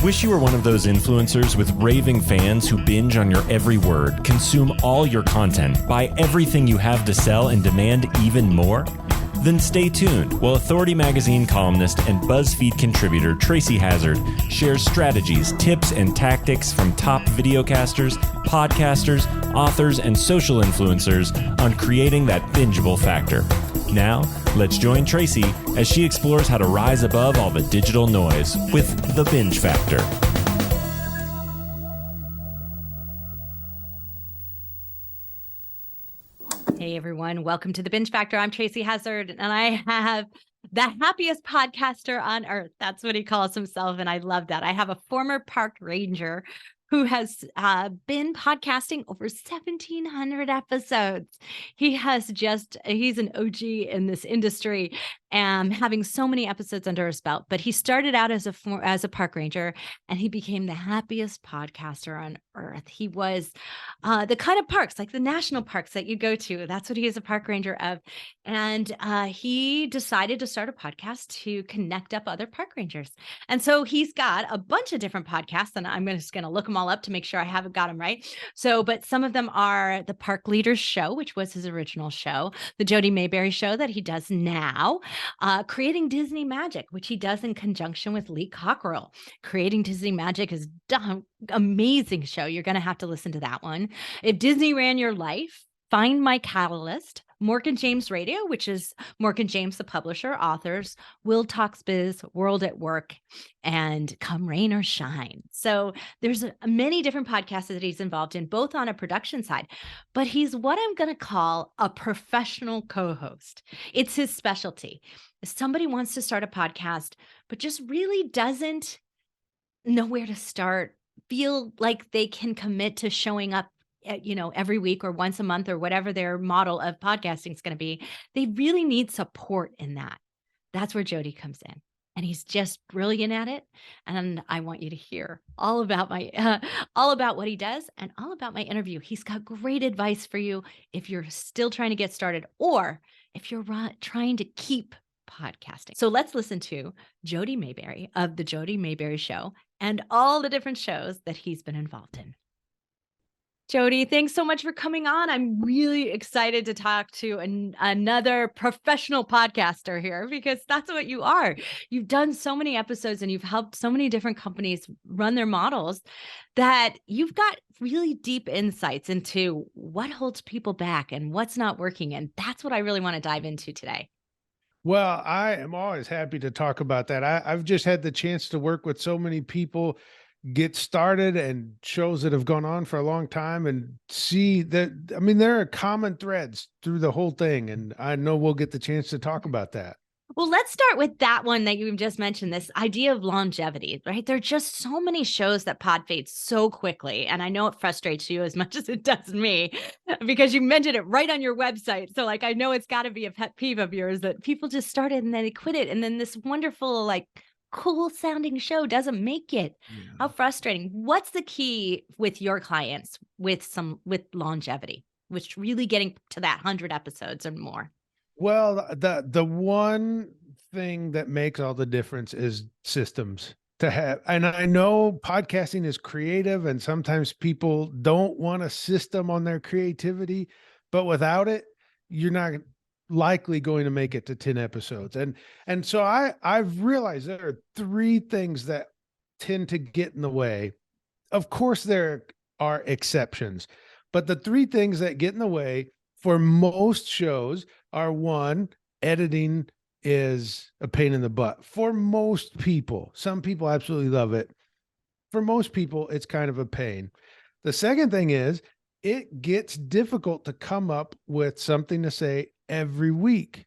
Wish you were one of those influencers with raving fans who binge on your every word, consume all your content, buy everything you have to sell, and demand even more? Then stay tuned while Authority Magazine columnist and BuzzFeed contributor Tracy Hazard shares strategies, tips, and tactics from top videocasters, podcasters, authors, and social influencers on creating that bingeable factor. Now, let's join Tracy as she explores how to rise above all the digital noise with the binge factor. Hey everyone, welcome to the Binge Factor. I'm Tracy Hazard, and I have the happiest podcaster on earth. That's what he calls himself, and I love that. I have a former park ranger who has been podcasting over 1,700 episodes. He's an OG in this industry and having so many episodes under his belt. But he started out as a park ranger, and he became the happiest podcaster on earth. He was the kind of parks, like the national parks that you go to. That's what he is a park ranger of. And he decided to start a podcast to connect up other park rangers. And so he's got a bunch of different podcasts, and I'm just going to look them all up to make sure I haven't got them right. But some of them are the Park Leaders Show, which was his original show, the Jody Maberry Show that he does now, Creating Disney Magic, which he does in conjunction with Lee Cockerell. Creating Disney Magic is amazing show. You're going to have to listen to that one. If Disney Ran Your Life, Find My Catalyst, Morgan James Radio, which is Morgan James, the publisher, authors, Will Talks Biz, World at Work, and Come Rain or Shine. So there's many different podcasts that he's involved in, both on a production side, but he's what I'm going to call a professional co-host. It's his specialty. If somebody wants to start a podcast, but just really doesn't know where to start, feel like they can commit to showing up every week or once a month or whatever their model of podcasting is going to be, they really need support in that. That's where Jody comes in, and he's just brilliant at it. And I want you to hear all about what he does and all about my interview. He's got great advice for you if you're still trying to get started or if you're trying to keep podcasting. So let's listen to Jody Maberry of the Jody Maberry Show and all the different shows that he's been involved in. Jody, thanks so much for coming on. I'm really excited to talk to another professional podcaster here, because that's what you are. You've done so many episodes and you've helped so many different companies run their models that you've got really deep insights into what holds people back and what's not working. And that's what I really want to dive into today. Well, I am always happy to talk about that. I've just had the chance to work with so many people get started and shows that have gone on for a long time and see that, I mean, there are common threads through the whole thing. And I know we'll get the chance to talk about that. Well, let's start with that one that you just mentioned, this idea of longevity, right? There are just so many shows that pod fade so quickly. And I know it frustrates you as much as it does me, because you mentioned it right on your website. So I know it's got to be a pet peeve of yours that people just started and then they quit it. And then this wonderful, cool sounding show doesn't make it. Yeah. How frustrating. What's the key with your clients with longevity, which really getting to that 100 episodes and more? Well, the one thing that makes all the difference is systems to have. And I know podcasting is creative and sometimes people don't want a system on their creativity, but without it, you're not likely going to make it to 10 episodes. And so I've realized there are three things that tend to get in the way. Of course, there are exceptions, but the three things that get in the way for most shows are: one, editing is a pain in the butt for most people. Some people absolutely love it. For most people, it's kind of a pain. The second thing is it gets difficult to come up with something to say every week,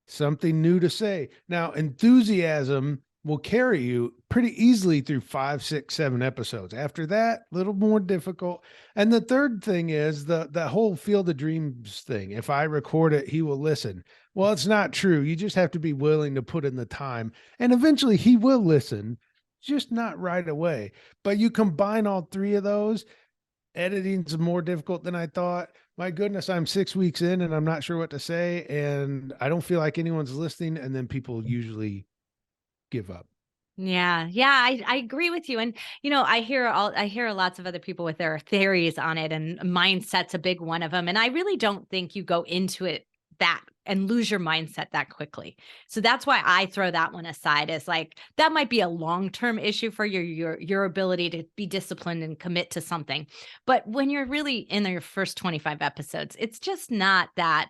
something new to say. Now, enthusiasm will carry you pretty easily through 5, 6, 7 episodes. After that, a little more difficult. And the third thing is the whole Field of Dreams thing. If I record it, he will listen. Well, it's not true. You just have to be willing to put in the time. And eventually he will listen, just not right away. But you combine all three of those, editing's more difficult than I thought. My goodness, I'm 6 weeks in and I'm not sure what to say. And I don't feel like anyone's listening. And then people usually give up. Yeah. Yeah. I agree with you. And, I hear lots of other people with their theories on it, and mindset's a big one of them. And I really don't think you go into it that and lose your mindset that quickly. So that's why I throw that one aside, as like, that might be a long-term issue for your ability to be disciplined and commit to something. But when you're really in your first 25 episodes, it's just not that.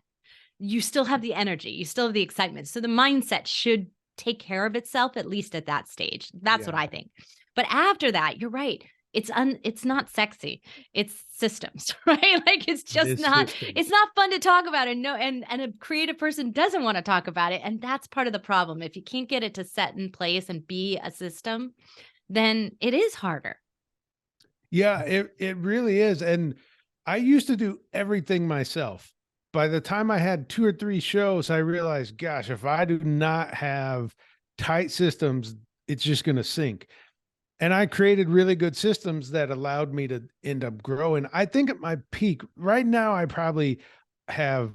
You still have the energy, you still have the excitement. So the mindset should take care of itself, at least at that stage. That's what Yeah. I think. But after that, you're right. It's not sexy. It's systems, right? Like, it's It just is not, systems. it's not fun to talk about. And no, and a creative person doesn't want to talk about it. And that's part of the problem. If you can't get it to set in place and be a system, then it is harder. Yeah, it really is. And I used to do everything myself. By the time I had 2 or 3 shows, I realized, gosh, if I do not have tight systems, it's just going to sink. And I created really good systems that allowed me to end up growing. I think at my peak right now, I probably have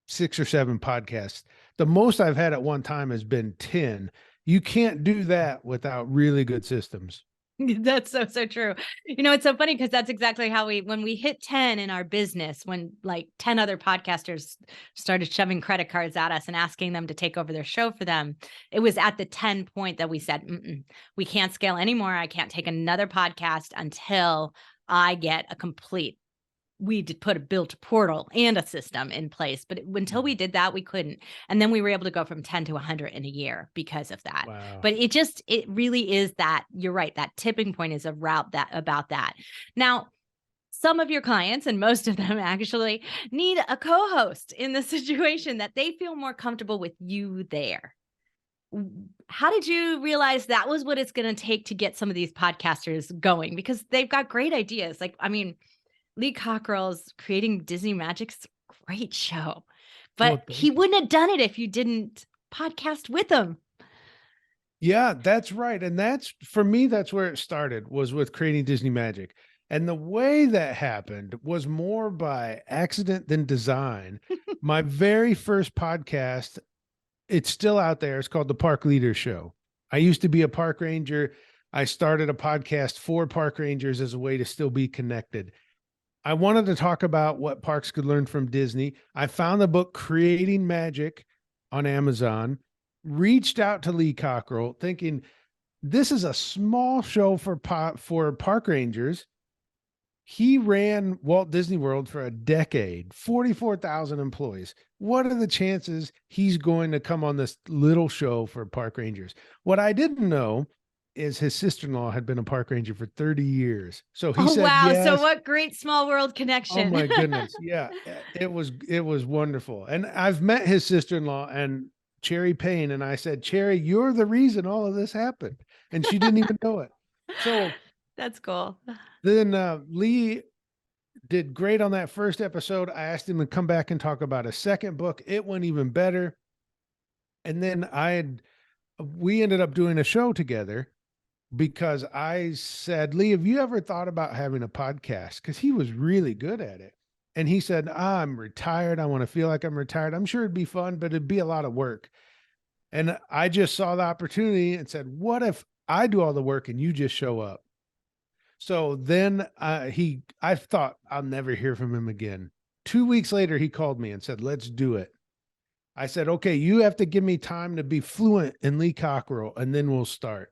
6 or 7 podcasts. The most I've had at one time has been 10. You can't do that without really good systems. That's so true. It's so funny because that's exactly how when we hit 10 in our business, when like 10 other podcasters started shoving credit cards at us and asking them to take over their show for them. It was at the 10 point that we said, we can't scale anymore. I can't take another podcast until I get a complete. We did built a portal and a system in place, but until we did that, we couldn't. And then we were able to go from 10 to 100 in a year because of that. Wow. But it really is that, you're right, that tipping point is about that. Now, some of your clients, and most of them actually, need a co-host in the situation that they feel more comfortable with you there. How did you realize that was what it's going to take to get some of these podcasters going? Because they've got great ideas. Like, I mean, Lee Cockrell's Creating Disney Magic's a great show, but he wouldn't have done it if you didn't podcast with him. Yeah, that's right. And for me, that's where it started, was with Creating Disney Magic. And the way that happened was more by accident than design. My very first podcast, it's still out there. It's called The Park Leader Show. I used to be a park ranger. I started a podcast for park rangers as a way to still be connected. I wanted to talk about what parks could learn from Disney. I found the book Creating Magic on Amazon, reached out to Lee Cockrell thinking, this is a small show for park rangers. He ran Walt Disney World for a decade, 44,000 employees. What are the chances he's going to come on this little show for park rangers? What I didn't know is his sister-in-law had been a park ranger for 30 years. So he said, wow. yes. So what great small world connection. Oh my goodness. Yeah. It was wonderful. And I've met his sister-in-law and Cherry Payne. And I said, Cherry, you're the reason all of this happened. And she didn't even know it. So that's cool. Then Lee did great on that first episode. I asked him to come back and talk about a second book. It went even better. And then we ended up doing a show together, because I said, Lee, have you ever thought about having a podcast? Because he was really good at it. And he said, I'm retired. I want to feel like I'm retired. I'm sure it'd be fun, but it'd be a lot of work. And I just saw the opportunity and said, what if I do all the work and you just show up? So then I thought I'll never hear from him again. 2 weeks later, he called me and said, let's do it. I said, okay, you have to give me time to be fluent in Lee Cockrell, and then we'll start.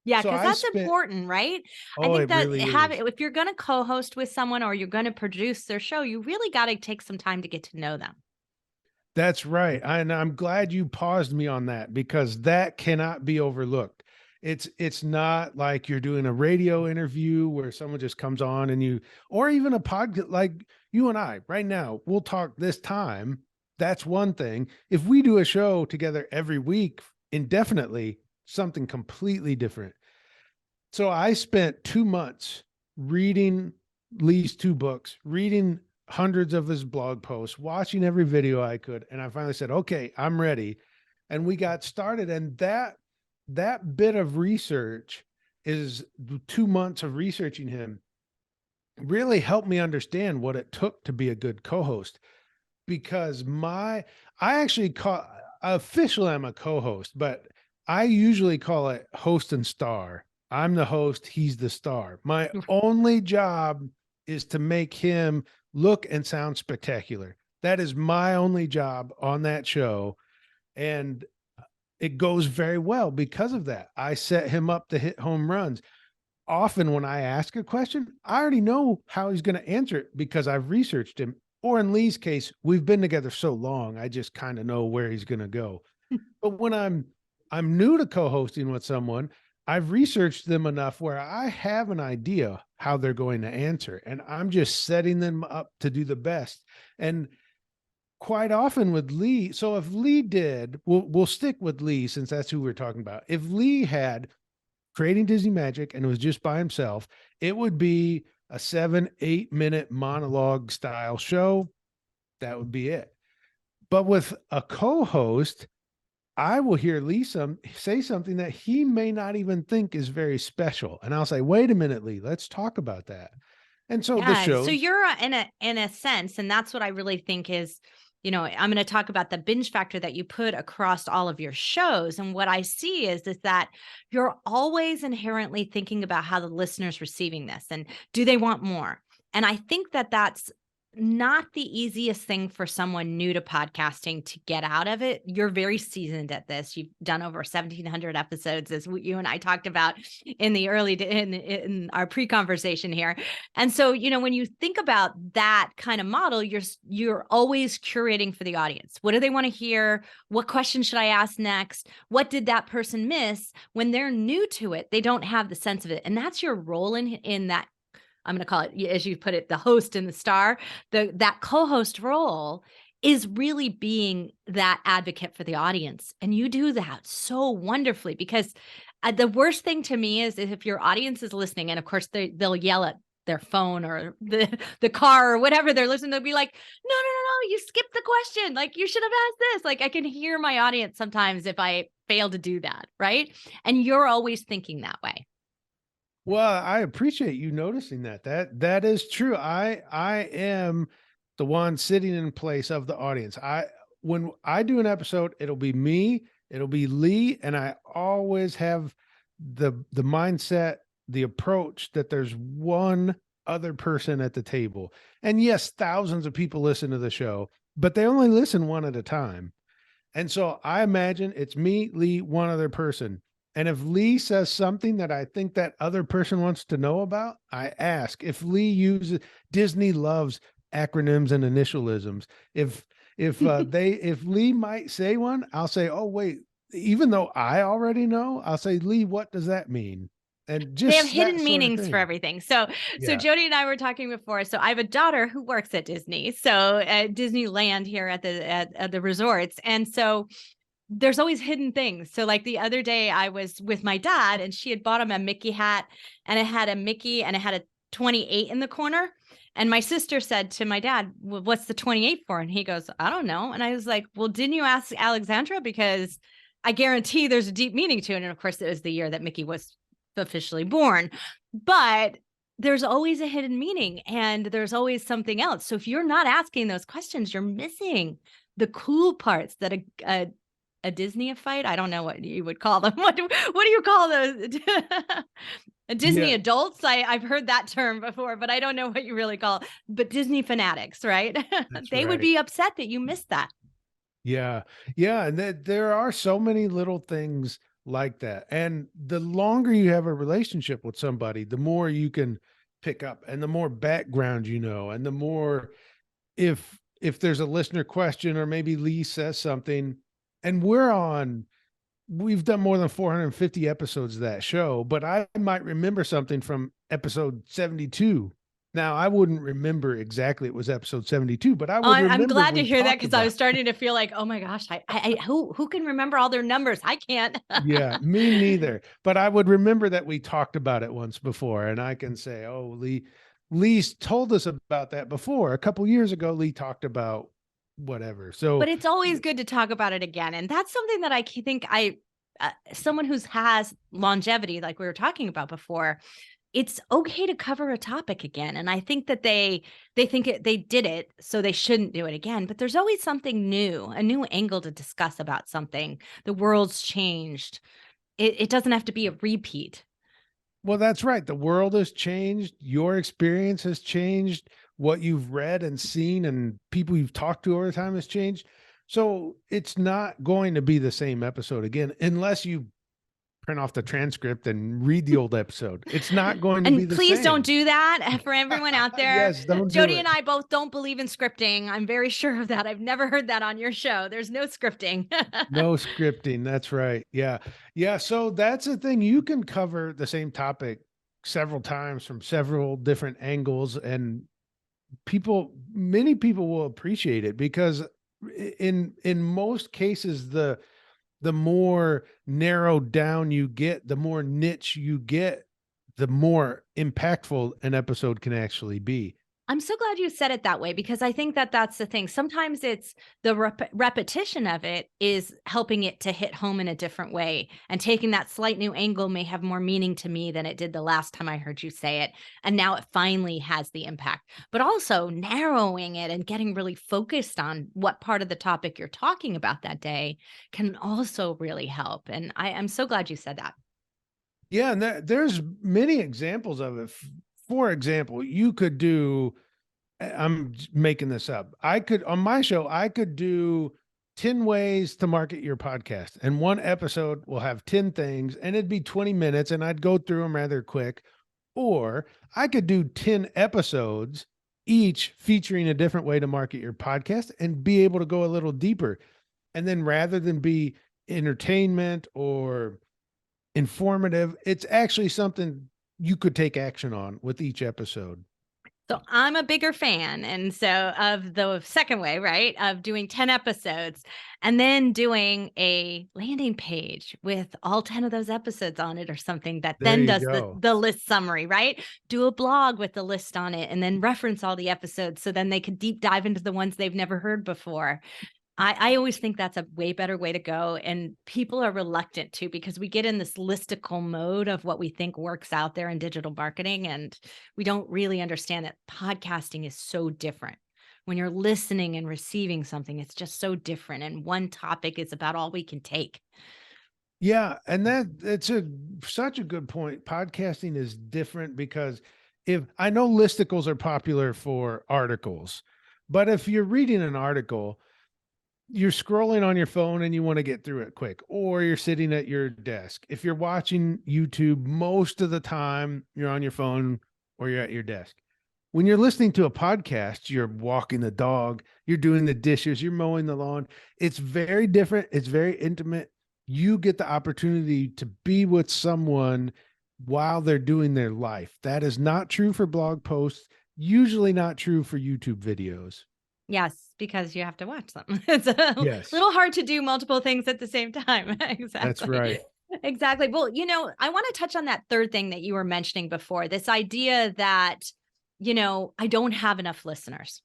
Yeah, because that's important, right? I think that really if you're going to co-host with someone or you're going to produce their show, you really got to take some time to get to know them. That's right. And I'm glad you paused me on that, because that cannot be overlooked. It's not like you're doing a radio interview where someone just comes on or even a podcast like you and I right now, we'll talk this time. That's one thing. If we do a show together every week indefinitely, something completely different. So I spent 2 months reading Lee's 2 books, reading hundreds of his blog posts, watching every video I could. And I finally said, okay, I'm ready. And we got started. And that bit of research is 2 months of researching him really helped me understand what it took to be a good co-host, because I actually officially I'm a co-host, but I usually call it host and star. I'm the host, he's the star. My only job is to make him look and sound spectacular. That is my only job on that show. And it goes very well because of that. I set him up to hit home runs. Often when I ask a question, I already know how he's going to answer it because I've researched him. Or in Lee's case, we've been together so long, I just kind of know where he's going to go. But when I'm new to co-hosting with someone, I've researched them enough where I have an idea how they're going to answer, and I'm just setting them up to do the best. And quite often with Lee, so if Lee did, we'll stick with Lee since that's who we're talking about. If Lee had Creating Disney Magic and was just by himself, it would be a 7-8 minute monologue style show. That would be it. But with a co-host, I will hear Lee say something that he may not even think is very special. And I'll say, wait a minute, Lee, let's talk about that. And so the show. So you're in a sense, and that's what I really think is, I'm going to talk about the binge factor that you put across all of your shows. And what I see is that you're always inherently thinking about how the listener's receiving this and do they want more? And I think that that's not the easiest thing for someone new to podcasting to get out of it. You're very seasoned at this. You've done over 1,700 episodes, as you and I talked about in the in our pre-conversation here. And so, when you think about that kind of model, you're always curating for the audience. What do they want to hear? What question should I ask next? What did that person miss? When they're new to it, they don't have the sense of it. And that's your role in that. I'm going to call it, as you put it, the host and the star. That co-host role is really being that advocate for the audience. And you do that so wonderfully, because the worst thing to me is if your audience is listening, and of course they'll yell at their phone or the car or whatever they're listening, they'll be like, no, you skipped the question. Like, you should have asked this. Like, I can hear my audience sometimes if I fail to do that. Right. And you're always thinking that way. Well, I appreciate you noticing that. That is true. I am the one sitting in place of the audience. When I do an episode, it'll be me, it'll be Lee, and I always have the mindset, the approach that there's one other person at the table. And yes, thousands of people listen to the show, but they only listen one at a time. And so I imagine it's me, Lee, one other person. And if Lee says something that I think that other person wants to know about, I ask. If Lee uses, Disney loves acronyms and initialisms. If Lee might say one, I'll say, oh, wait, even though I already know, I'll say, Lee, what does that mean? And just they have hidden meanings for everything. So Jody and I were talking before. So I have a daughter who works at Disney. So at Disneyland here at the resorts. And so there's always hidden things. So like the other day I was with my dad and she had bought him a Mickey hat, and it had a Mickey and it had a 28 in the corner. And my sister said to my dad, well, what's the 28 for? And he goes, I don't know. And I was like, well, didn't you ask Alexandra? Because I guarantee there's a deep meaning to it. And of course it was the year that Mickey was officially born, but there's always a hidden meaning and there's always something else. So if you're not asking those questions, you're missing the cool parts that a Disney fight. I don't know what you would call them. What do you call those? Disney adults. I've heard that term before, but I don't know what you really call it. But Disney fanatics, right? They would be upset that you missed that. Yeah. Yeah. And there are so many little things like that. And the longer you have a relationship with somebody, the more you can pick up and the more background, and the more, if there's a listener question or maybe Lee says something, and we've done more than 450 episodes of that show, but I might remember something from episode 72. Now, I wouldn't remember exactly it was episode 72, but I would remember. I'm glad to hear that, because I was starting to feel like, oh my gosh, who can remember all their numbers? I can't. Yeah, me neither. But I would remember that we talked about it once before, and I can say, oh, Lee's told us about that before. A couple years ago, Lee talked about whatever. So, but it's always good to talk about it again. And that's something that I think someone who has longevity, like we were talking about before, it's okay to cover a topic again. And I think that they they did it, so they shouldn't do it again. But there's always something new, a new angle to discuss about something. The world's changed. It doesn't have to be a repeat. Well, that's right. The world has changed. Your experience has changed. What you've read and seen and people you've talked to over time has changed. So it's not going to be the same episode again, unless you print off the transcript and read the old episode. It's not going to be And the please same. don't do that for everyone out there. Yes, don't do Jody it. and I both don't believe in scripting. I'm very sure of that. I've never heard that on your show. There's no scripting. No scripting. That's right. Yeah. Yeah. So that's the thing. You can cover the same topic several times from several different angles, and many people will appreciate it, because in most cases, the more narrowed down you get, the more niche you get, the more impactful an episode can actually be. I'm so glad you said it that way, because I think that that's the thing. Sometimes it's the repetition of it is helping it to hit home in a different way. And taking that slight new angle may have more meaning to me than it did the last time I heard you say it. And now it finally has the impact. But also narrowing it and getting really focused on what part of the topic you're talking about that day can also really help. And I'm so glad you said that. Yeah. And there's many examples of it. For example, you could do, I'm making this up. On my show, I could do 10 ways to market your podcast. And one episode will have 10 things, and it'd be 20 minutes, and I'd go through them rather quick. Or I could do 10 episodes, each featuring a different way to market your podcast, and be able to go a little deeper. And then rather than be entertainment or informative, it's actually something you could take action on with each episode. So I'm a bigger fan. And so of the second way, right, of doing 10 episodes and then doing a landing page with all 10 of those episodes on it or something that There then you does go. the list summary, right? Do a blog with the list on it and then reference all the episodes so then they could deep dive into the ones they've never heard before. I always think that's a way better way to go. And people are reluctant to, because we get in this listicle mode of what we think works out there in digital marketing. And we don't really understand that podcasting is so different. When you're listening and receiving something, it's just so different. And one topic is about all we can take. Yeah. And it's such a good point. Podcasting is different because if I know listicles are popular for articles, but if you're reading an article, you're scrolling on your phone and you want to get through it quick, or you're sitting at your desk. If you're watching YouTube, most of the time you're on your phone or you're at your desk. When you're listening to a podcast, you're walking the dog, you're doing the dishes, you're mowing the lawn. It's very different. It's very intimate. You get the opportunity to be with someone while they're doing their life. That is not true for blog posts, usually not true for YouTube videos. Yes, because you have to watch them. It's a Yes. little hard to do multiple things at the same time. Exactly. That's right. Exactly. Well, I want to touch on that third thing that you were mentioning before, this idea that, I don't have enough listeners.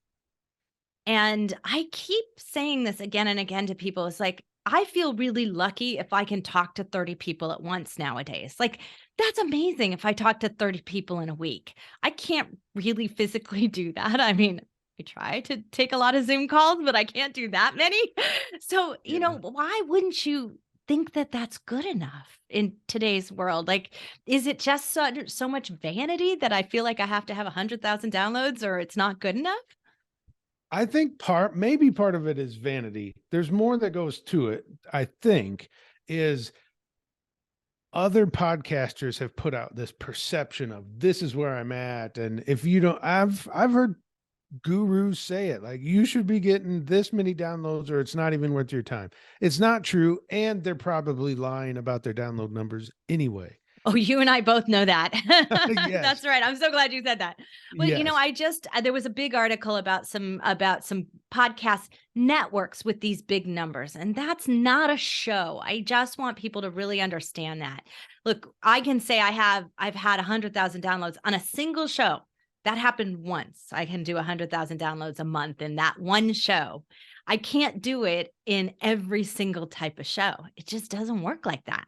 And I keep saying this again and again to people. It's like, I feel really lucky if I can talk to 30 people at once nowadays. Like, that's amazing if I talk to 30 people in a week. I can't really physically do that. I mean, I try to take a lot of Zoom calls, but I can't do that many. So, why wouldn't you think that that's good enough in today's world? Like, is it just so much vanity that I feel like I have to have 100,000 downloads or it's not good enough? I think maybe part of it is vanity. There's more that goes to it, I think, is other podcasters have put out this perception of this is where I'm at. And if you don't, I've heard gurus say it, like, you should be getting this many downloads or it's not even worth your time. It's not true. And they're probably lying about their download numbers anyway. Oh, you and I both know that. Yes. That's right. I'm so glad you said that. Well, Yes. there was a big article about some podcast networks with these big numbers, and that's not a show. I just want people to really understand that. Look, I can say I've had 100,000 downloads on a single show. That happened once. I can do 100,000 downloads a month in that one show. I can't do it in every single type of show. It just doesn't work like that.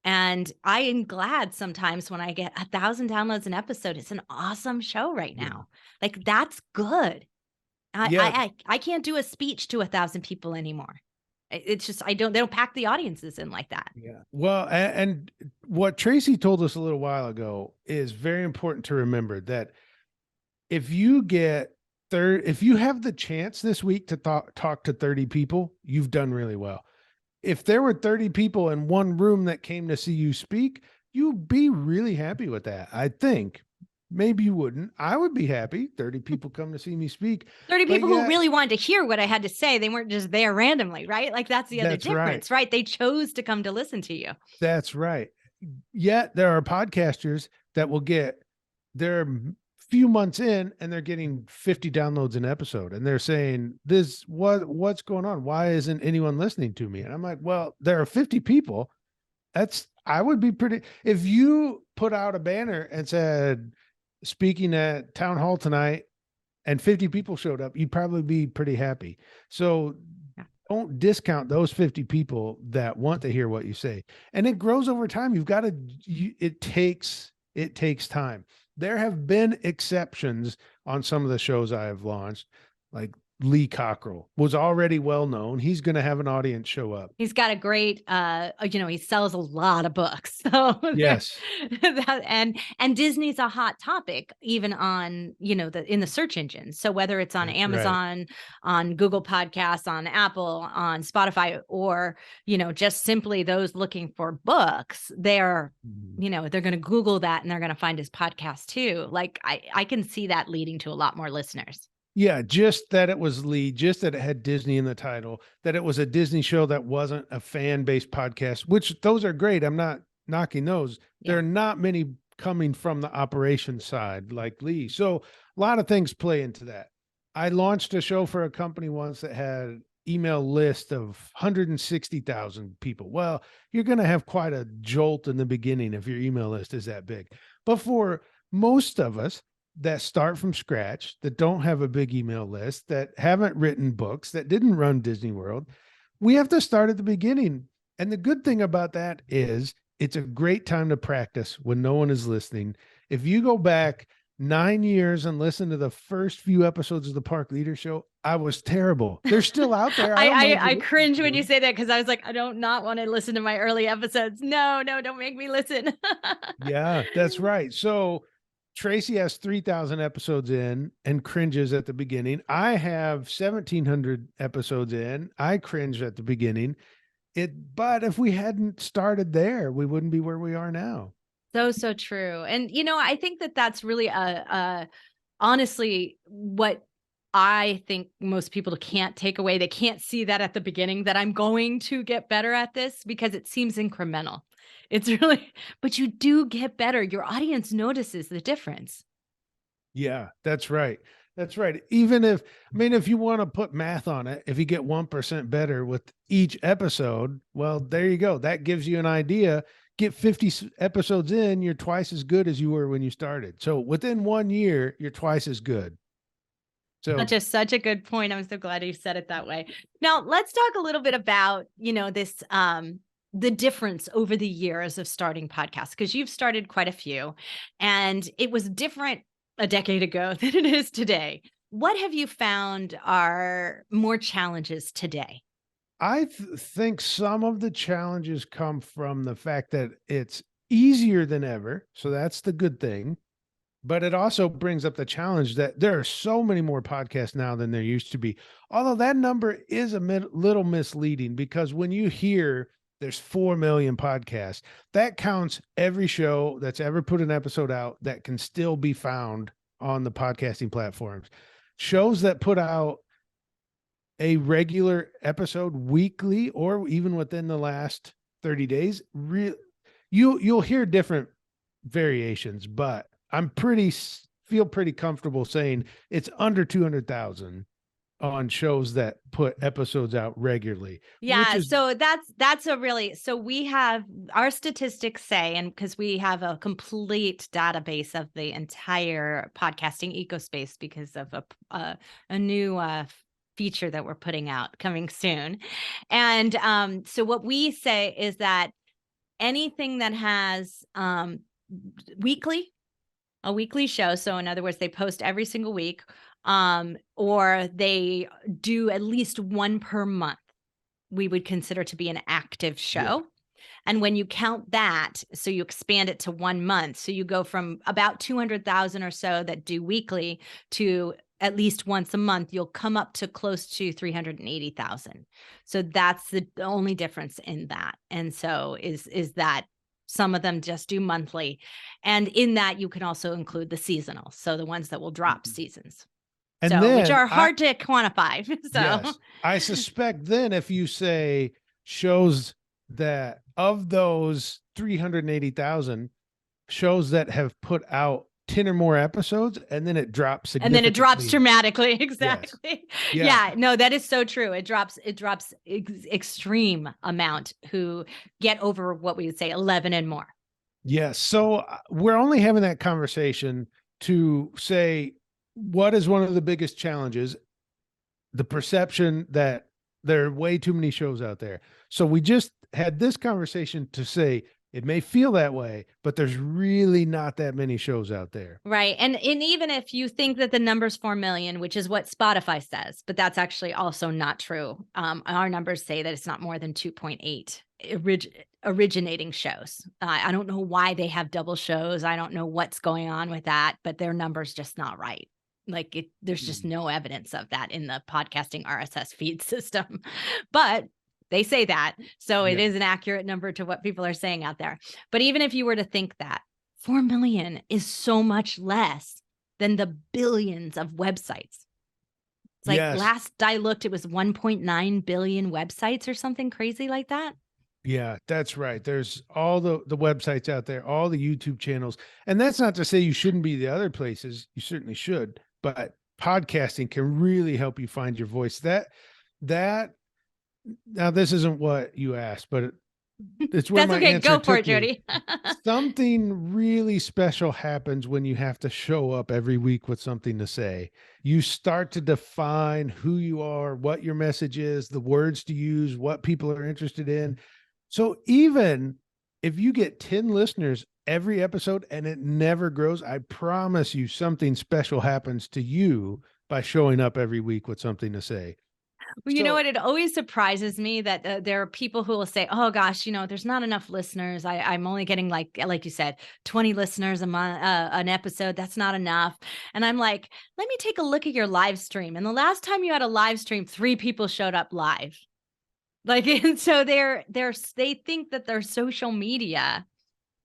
And I am glad sometimes when I get 1,000 downloads an episode. It's an awesome show right now. Like, that's good. I can't do a speech to 1,000 people anymore. It's just, they don't pack the audiences in like that. Yeah. Well, and what Tracy told us a little while ago is very important to remember, that if you have the chance this week to talk to 30 people, you've done really well. If there were 30 people in one room that came to see you speak, you'd be really happy with that. I think. Maybe you wouldn't. I would be happy. 30 people come to see me speak. 30 people who really wanted to hear what I had to say. They weren't just there randomly, right? Like, that's the other difference, right? They chose to come to listen to you. That's right. Yet there are podcasters that will get their few months in and they're getting 50 downloads an episode, and they're saying, what's going on? Why isn't anyone listening to me? And I'm like, well, there are 50 people. I would be pretty, if you put out a banner and said, speaking at town hall tonight, and 50 people showed up, you'd probably be pretty happy. So don't discount those 50 people that want to hear what you say. And it grows over time. It takes time. There have been exceptions on some of the shows I have launched, like Lee Cockrell was already well known. He's going to have an audience show up. He's got a great, he sells a lot of books. So yes, and Disney's a hot topic, even on, in the search engines. So whether it's on Amazon, on Google Podcasts, on Apple, on Spotify, or, just simply those looking for books, they're going to Google that and they're going to find his podcast too. Like, I can see that leading to a lot more listeners. Yeah, just that it was Lee, just that it had Disney in the title, that it was a Disney show that wasn't a fan-based podcast, which those are great. I'm not knocking those. Yeah. There are not many coming from the operations side like Lee. So a lot of things play into that. I launched a show for a company once that had email list of 160,000 people. Well, you're going to have quite a jolt in the beginning if your email list is that big. But for most of us that start from scratch, that don't have a big email list, that haven't written books, that didn't run Disney World, we have to start at the beginning. And the good thing about that is it's a great time to practice when no one is listening. If you go back 9 years and listen to the first few episodes of the Park Leader Show, I was terrible. They're still out there. I cringe when you say that, because I was like, I don't not want to listen to my early episodes. No, don't make me listen. Yeah, that's right. So Tracy has 3,000 episodes in and cringes at the beginning. I have 1,700 episodes in. I cringe at the beginning. But if we hadn't started there, we wouldn't be where we are now. So true. And, I think that that's really honestly what I think most people can't take away. They can't see that at the beginning, that I'm going to get better at this, because it seems incremental. It's really, but you do get better. Your audience notices the difference. Yeah, that's right. That's right. Even if you want to put math on it, if you get 1% better with each episode, well, there you go. That gives you an idea. Get 50 episodes in, you're twice as good as you were when you started. So within 1 year, you're twice as good. So just such a good point. I'm so glad you said it that way. Now let's talk a little bit about, this, the difference over the years of starting podcasts, because you've started quite a few, and it was different a decade ago than it is today. What have you found are more challenges today? I think some of the challenges come from the fact that it's easier than ever. So that's the good thing. But it also brings up the challenge that there are so many more podcasts now than there used to be. Although that number is a little misleading, because when you hear there's 4 million podcasts, that counts every show that's ever put an episode out that can still be found on the podcasting platforms. Shows that put out a regular episode weekly or even within the last 30 days, you'll hear different variations, but I'm feel pretty comfortable saying it's under 200,000 on shows that put episodes out regularly. Yeah. So so we have, our statistics say, and because we have a complete database of the entire podcasting ecospace because of a new feature that we're putting out coming soon. And so what we say is that anything that has weekly, a weekly show. So in other words, they post every single week, or they do at least one per month, we would consider to be an active show. Yeah. And when you count that, so you expand it to 1 month, so you go from about 200,000 or so that do weekly to at least once a month, you'll come up to close to 380,000. So that's the only difference in that. And so is that some of them just do monthly. And in that, you can also include the seasonal. So the ones that will drop seasons. And so, then which are hard to quantify. So yes, I suspect then if you say shows that of those 380,000 shows that have put out 10 or more episodes, and then it drops and then it drops significantly. dramatically. Exactly. Yes. Yeah. No, that is so true. It drops extreme amount who get over what we would say 11 and more. Yes. So we're only having that conversation to say, what is one of the biggest challenges? The perception that there are way too many shows out there. So we just had this conversation to say it may feel that way, but there's really not that many shows out there. Right. And even if you think that the number's 4 million, which is what Spotify says, but that's actually also not true. Our numbers say that it's not more than 2.8 originating shows. I don't know why they have double shows. I don't know what's going on with that, but their number's just not right. Like there's just no evidence of that in the podcasting RSS feed system, but they say that. So it is an accurate number to what people are saying out there. But even if you were to think that 4 million is so much less than the billions of websites. It's like last I looked, it was 1.9 billion websites or something crazy like that. Yeah, that's right. There's all the websites out there, all the YouTube channels. And that's not to say you shouldn't be the other places. You certainly should. But podcasting can really help you find your voice. That now this isn't what you asked, but it's where that's my okay. answer Go for it, took me. Jody. Something really special happens when you have to show up every week with something to say. You start to define who you are, what your message is, the words to use, what people are interested in. So even if you get 10 listeners every episode and it never grows, I promise you something special happens to you by showing up every week with something to say. Well, you know what? It always surprises me that there are people who will say, oh gosh, there's not enough listeners. I'm only getting like you said, 20 listeners a month, an episode. That's not enough. And I'm like, let me take a look at your live stream. And the last time you had a live stream, 3 people showed up live. And so they think that their social media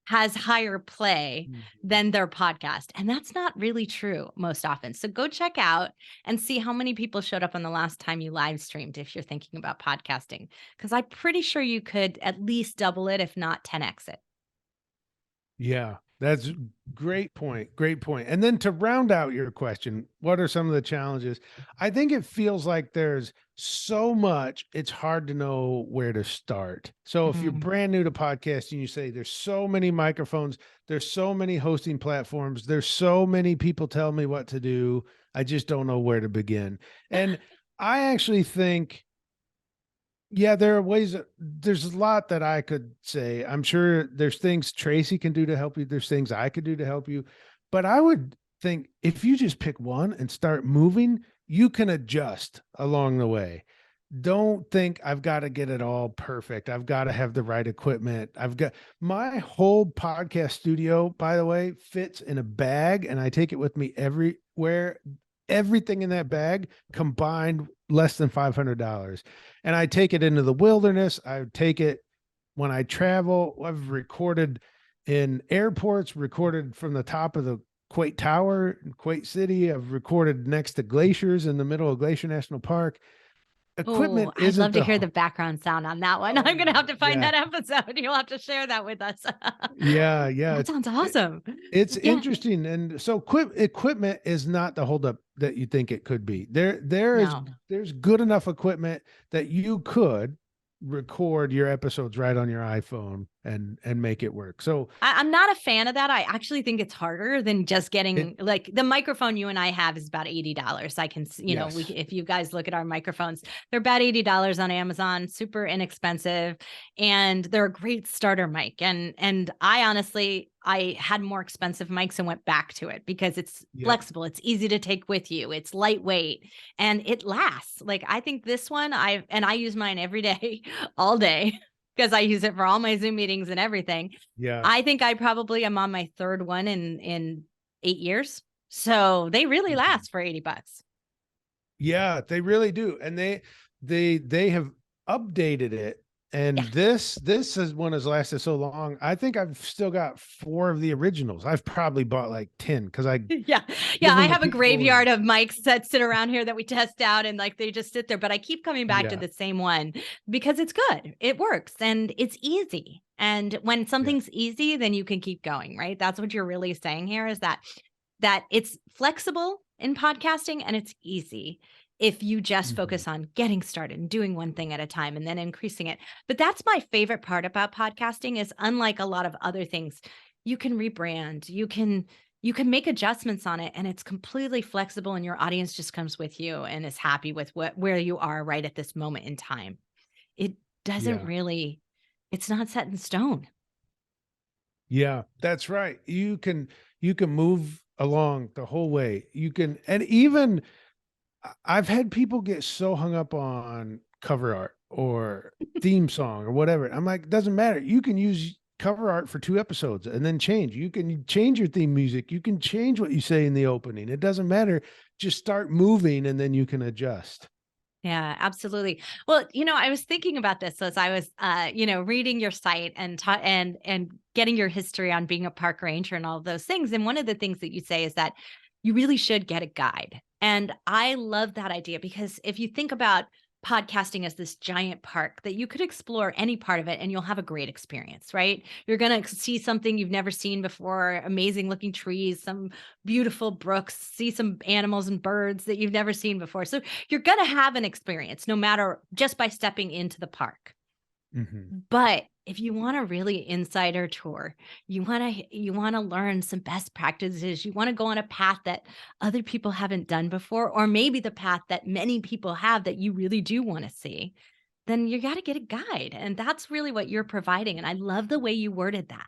has higher play than their podcast. And that's not really true most often. So go check out and see how many people showed up on the last time you live streamed if you're thinking about podcasting, because I'm pretty sure you could at least double it, if not 10x it. Yeah, that's great point. Great point. And then to round out your question, what are some of the challenges? I think it feels like there's so much, it's hard to know where to start. So if you're brand new to podcasting, you say there's so many microphones, there's so many hosting platforms, there's so many people tell me what to do. I just don't know where to begin. And I actually think, yeah, there are ways. There's a lot that I could say. I'm sure there's things Tracy can do to help you. There's things I could do to help you. But I would think if you just pick one and start moving, you can adjust along the way. Don't think I've got to get it all perfect. I've got to have the right equipment. I've got my whole podcast studio, by the way, fits in a bag, and I take it with me everywhere. Everything in that bag combined less than $500. And I take it into the wilderness. I take it when I travel. I've recorded in airports, recorded from the top of the Kuwait Tower in Kuwait City. I've recorded next to glaciers in the middle of Glacier National Park. Equipment I'd love to hear the background sound on that one. I'm going to have to find that episode. You'll have to share that with us. Yeah. That sounds awesome. It's interesting. And so equipment is not the holdup that you think it could be. There's good enough equipment that you could record your episodes right on your iPhone and make it work. So I'm not a fan of that. I actually think it's harder than just getting like the microphone you and I have is about $80. I can, if you guys look at our microphones, they're about $80 on Amazon, super inexpensive. And they're a great starter mic. And I honestly, I had more expensive mics and went back to it because it's flexible. It's easy to take with you. It's lightweight and it lasts. Like I think this one I use mine every day, all day. Because I use it for all my Zoom meetings and everything. Yeah. I think I probably am on my third one in 8 years. So they really last for $80. Yeah, they really do. And they have updated it. And this one has lasted so long. I think I've still got 4 of the originals. I've probably bought like 10 because I I have a graveyard of mics that sit around here that we test out and like they just sit there. But I keep coming back to the same one because it's good. It works and it's easy. And when something's easy, then you can keep going, right? That's what you're really saying here is that it's flexible in podcasting and it's easy. If you just focus on getting started and doing one thing at a time and then increasing it. But that's my favorite part about podcasting is unlike a lot of other things, you can rebrand, you can make adjustments on it and it's completely flexible and your audience just comes with you and is happy with where you are right at this moment in time. It doesn't really, it's not set in stone. Yeah, that's right. You can move along the whole way. You can, and even I've had people get so hung up on cover art or theme song or whatever. I'm like, it doesn't matter. You can use cover art for 2 episodes and then change. You can change your theme music. You can change what you say in the opening. It doesn't matter. Just start moving and then you can adjust. Yeah, absolutely. Well, I was thinking about this as I was, reading your site and getting your history on being a park ranger and all of those things. And one of the things that you say is that you really should get a guide. And I love that idea because if you think about podcasting as this giant park that you could explore any part of it and you'll have a great experience, right? You're going to see something you've never seen before, amazing looking trees, some beautiful brooks, see some animals and birds that you've never seen before. So you're going to have an experience no matter just by stepping into the park. But if you want a really insider tour, you want to learn some best practices, you want to go on a path that other people haven't done before, or maybe the path that many people have that you really do want to see, then you got to get a guide. And that's really what you're providing. And I love the way you worded that.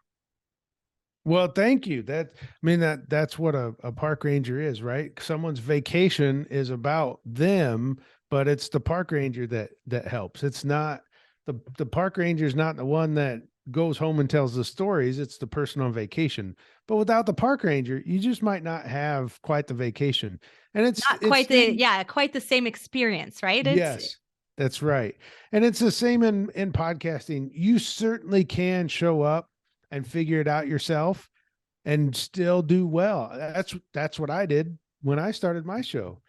Well, thank you. That's what a park ranger is, right? Someone's vacation is about them, but it's the park ranger that helps. It's not the park ranger is not the one that goes home and tells the stories. It's the person on vacation. But without the park ranger, you just might not have quite the vacation. And it's not quite the same experience, right? Yes, that's right. And it's the same in podcasting. You certainly can show up and figure it out yourself and still do well. That's what I did when I started my show.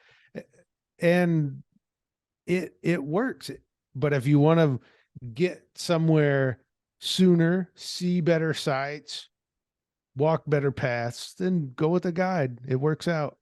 And it works. But if you want to get somewhere sooner, see better sights, walk better paths, then go with a guide. It works out.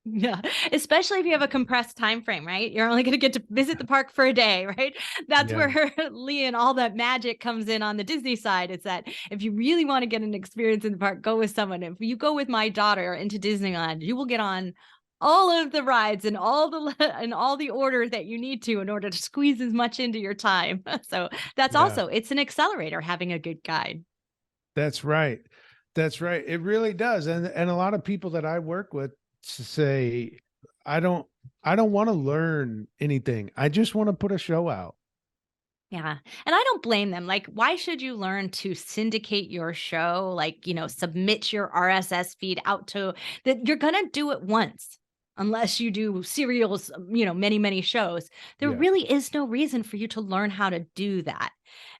Yeah, especially if you have a compressed time frame, right? You're only going to get to visit the park for a day, right? That's where Lee and all that magic comes in on the Disney side. It's that if you really want to get an experience in the park, go with someone. If you go with my daughter into Disneyland, you will get on all of the rides and all the order that you need to in order to squeeze as much into your time. So that's also, it's an accelerator having a good guide. That's right. That's right. It really does. And a lot of people that I work with say, I don't want to learn anything. I just want to put a show out. Yeah. And I don't blame them. Like, why should you learn to syndicate your show? Like, submit your RSS feed out to that. You're going to do it once. Unless you do serials, many, many shows, there really is no reason for you to learn how to do that.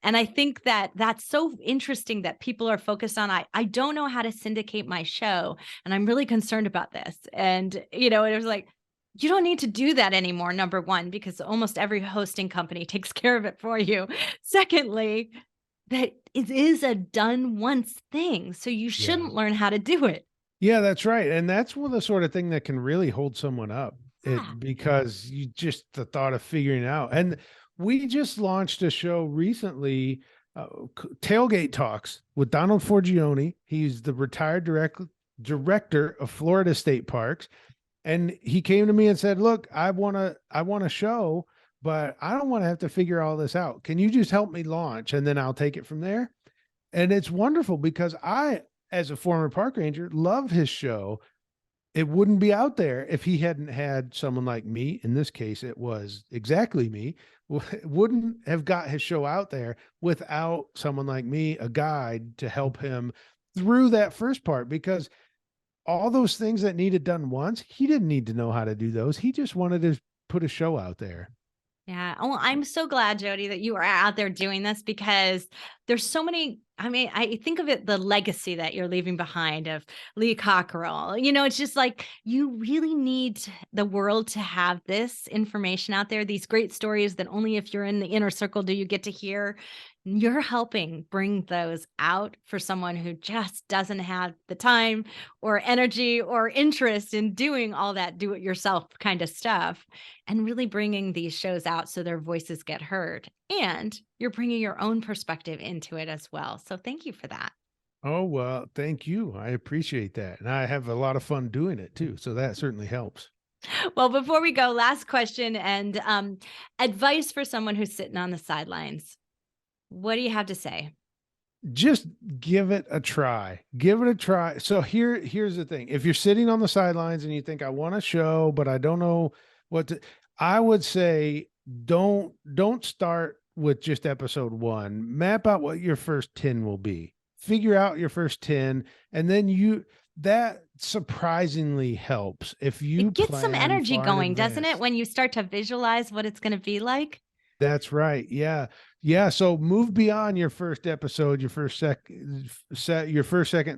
And I think that that's so interesting that people are focused on, I don't know how to syndicate my show. And I'm really concerned about this. And, it was like, you don't need to do that anymore, number one, because almost every hosting company takes care of it for you. Secondly, that it is a done once thing. So you shouldn't learn how to do it. Yeah, that's right. And that's one of the sort of thing that can really hold someone up because the thought of figuring out. And We just launched a show recently, Tailgate Talks with Donald Forgione. He's the retired director of Florida State Parks. And he came to me and said, look, I want a show, but I don't want to have to figure all this out. Can you just help me launch? And then I'll take it from there. And it's wonderful because I, as a former park ranger, love his show. It wouldn't be out there if he hadn't had someone like me. In this case, it was exactly me. Wouldn't have got his show out there without someone like me, a guide to help him through that first part, because all those things that needed done once, he didn't need to know how to do those. He just wanted to put a show out there. Yeah. Oh, I'm so glad, Jody, that you are out there doing this, because there's so many. I mean, I think of it, the legacy that you're leaving behind of Lee Cockerell. It's just like, you really need the world to have this information out there, these great stories that only if you're in the inner circle do you get to hear. You're helping bring those out for someone who just doesn't have the time or energy or interest in doing all that do-it-yourself kind of stuff, and really bringing these shows out so their voices get heard. And you're bringing your own perspective into it as well. So thank you for that. Oh, well, thank you. I appreciate that. And I have a lot of fun doing it too. So that certainly helps. Well, before we go, last question and advice for someone who's sitting on the sidelines. What do you have to say? Just give it a try. Give it a try. So here's the thing. If you're sitting on the sidelines and you think, I want a show, but I don't know what to, I would say, don't start with just episode 1. Map out what your first 10 will be. Figure out your first 10, and then that surprisingly helps. If you it gets some energy going, doesn't it? When you start to visualize what it's going to be like. That's right. Yeah. Yeah. So move beyond your first episode, your first, second,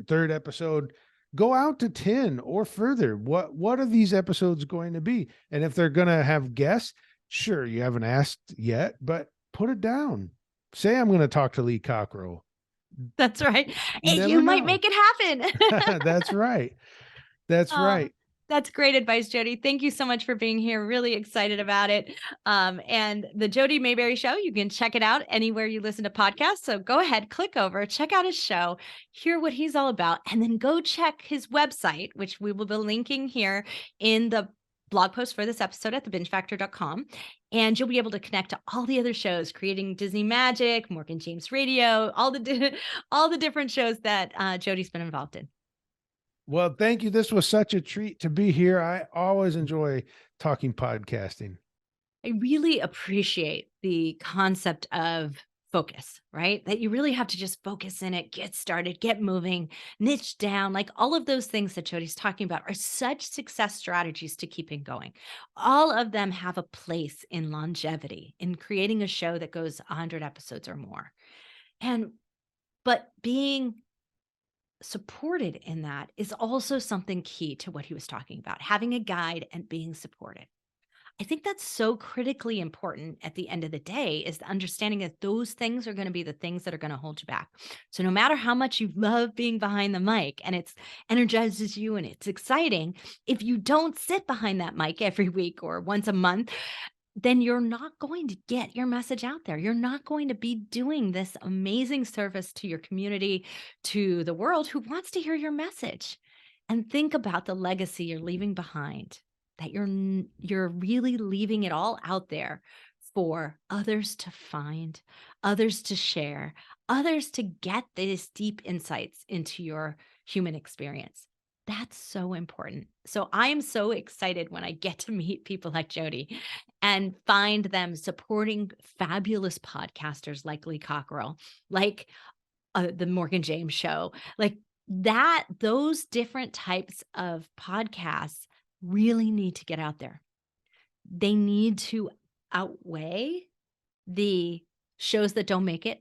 third episode. Go out to 10 or further. What are these episodes going to be? And if they're going to have guests, sure, you haven't asked yet, but put it down. Say, I'm going to talk to Lee Cockerell. That's right. You might make it happen. That's right. That's right. That's great advice, Jody. Thank you so much for being here. Really excited about it. And the Jody Maberry Show, you can check it out anywhere you listen to podcasts. So go ahead, click over, check out his show, hear what he's all about, and then go check his website, which we will be linking here in the blog post for this episode at thebingefactor.com. And you'll be able to connect to all the other shows, Creating Disney Magic, Morgan James Radio, all the different shows that Jody's been involved in. Well, thank you. This was such a treat to be here. I always enjoy talking podcasting. I really appreciate the concept of focus, right? That you really have to just focus in it, get started, get moving, niche down. Like all of those things that Jody's talking about are such success strategies to keeping going. All of them have a place in longevity, in creating a show that goes 100 episodes or more. But being supported in that is also something key to what he was talking about, having a guide and being supported. I think that's so critically important at the end of the day, is the understanding that those things are going to be the things that are going to hold you back. So no matter how much you love being behind the mic and it energizes you and it's exciting, if you don't sit behind that mic every week or once a month, then you're not going to get your message out there. You're not going to be doing this amazing service to your community, to the world who wants to hear your message. And think about the legacy you're leaving behind, that you're really leaving it all out there for others to find, others to share, others to get these deep insights into your human experience. That's so important. So I am so excited when I get to meet people like Jody and find them supporting fabulous podcasters like Lee Cockerell, like the Morgan James Show, like that. Those different types of podcasts really need to get out there. They need to outweigh the shows that don't make it,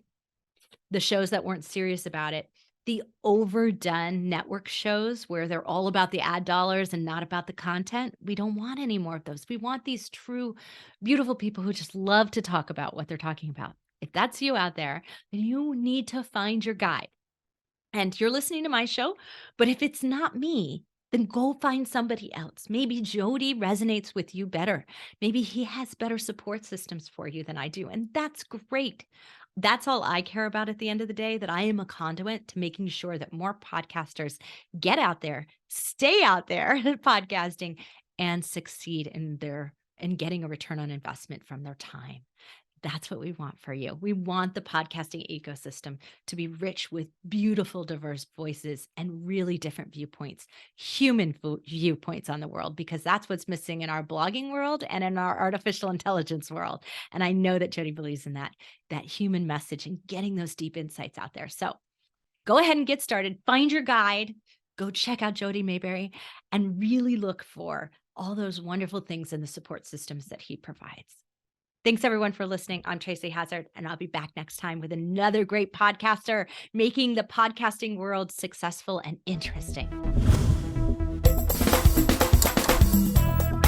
the shows that weren't serious about it, the overdone network shows where they're all about the ad dollars and not about the content. We don't want any more of those. We want these true, beautiful people who just love to talk about what they're talking about. If that's you out there, then you need to find your guide. And you're listening to my show, but if it's not me, then go find somebody else. Maybe Jody resonates with you better. Maybe he has better support systems for you than I do. And that's great. That's all I care about at the end of the day, that I am a conduit to making sure that more podcasters get out there, stay out there podcasting, and succeed in getting a return on investment from their time. That's what we want for you. We want the podcasting ecosystem to be rich with beautiful, diverse voices and really different viewpoints, human viewpoints on the world, because that's what's missing in our blogging world and in our artificial intelligence world. And I know that Jody believes in that human message and getting those deep insights out there. So go ahead and get started. Find your guide. Go check out Jody Maberry and really look for all those wonderful things in the support systems that he provides. Thanks, everyone, for listening. I'm Tracy Hazzard, and I'll be back next time with another great podcaster making the podcasting world successful and interesting.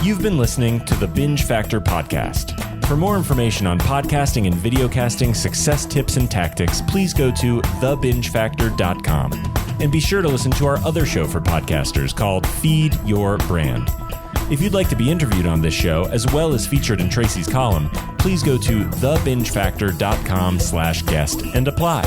You've been listening to the Binge Factor podcast. For more information on podcasting and videocasting success tips and tactics, please go to thebingefactor.com. And be sure to listen to our other show for podcasters called Feed Your Brand. If you'd like to be interviewed on this show, as well as featured in Tracy's column, please go to thebingefactor.com/guest and apply.